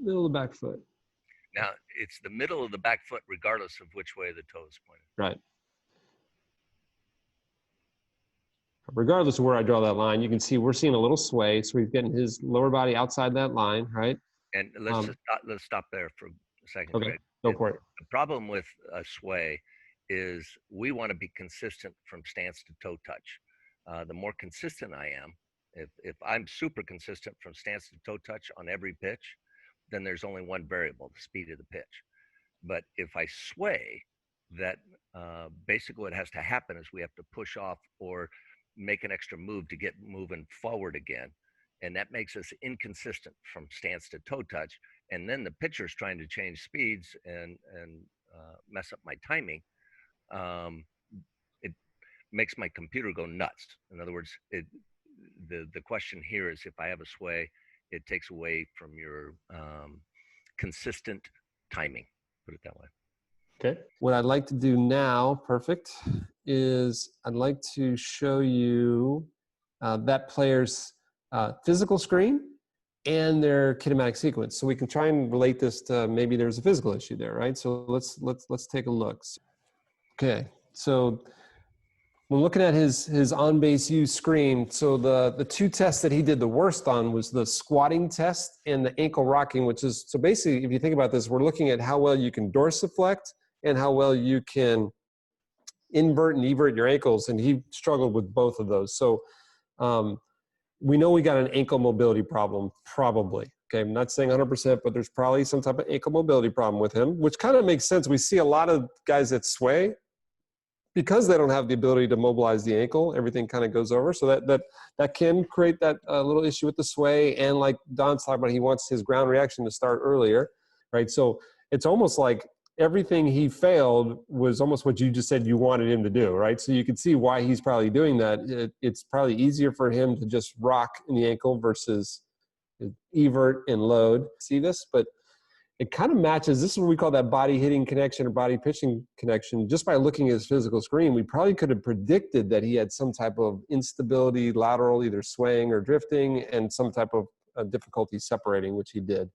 Middle of the back foot. Now, it's the middle of the back foot regardless of which way the toe is pointed. Right. Regardless of where I draw that line, you can see we're seeing a little sway. So he's getting his lower body outside that line, right? And let's stop there for a second, Okay, Greg. go for it. The problem with a sway is we want to be consistent from stance to toe touch. The more consistent I am, if I'm super consistent from stance to toe touch on every pitch, then there's only one variable, the speed of the pitch. But if I sway, that basically what has to happen is we have to push off or make an extra move to get moving forward again. And that makes us inconsistent from stance to toe touch. And then the pitcher's trying to change speeds and mess up my timing. It makes my computer go nuts. In other words, the question here is if I have a sway, it takes away from your consistent timing, put it that way. Okay. What I'd like to do now, perfect, is I'd like to show you that player's physical screen and their kinematic sequence. So we can try and relate this to maybe there's a physical issue there, right? So let's take a look. Okay. So we're looking at his OnBaseU screen. So the two tests that he did the worst on was the squatting test and the ankle rocking, which is, so basically, if you think about this, we're looking at how well you can dorsiflect and how well you can invert and evert your ankles. And he struggled with both of those. So we know we got an ankle mobility problem, probably. Okay, I'm not saying 100%, but there's probably some type of ankle mobility problem with him, which kind of makes sense. We see a lot of guys that sway because they don't have the ability to mobilize the ankle. Everything kind of goes over. So that can create that little issue with the sway. And like Don's talking about, he wants his ground reaction to start earlier, right? So it's almost like everything he failed was almost what you just said you wanted him to do, right? So you can see why he's probably doing that. It's probably easier for him to just rock in the ankle versus evert and load. See this? But it kind of matches. This is what we call that body hitting connection or body pitching connection. Just by looking at his physical screen, we probably could have predicted that he had some type of instability, lateral, either swaying or drifting, and some type of difficulty separating, which he did.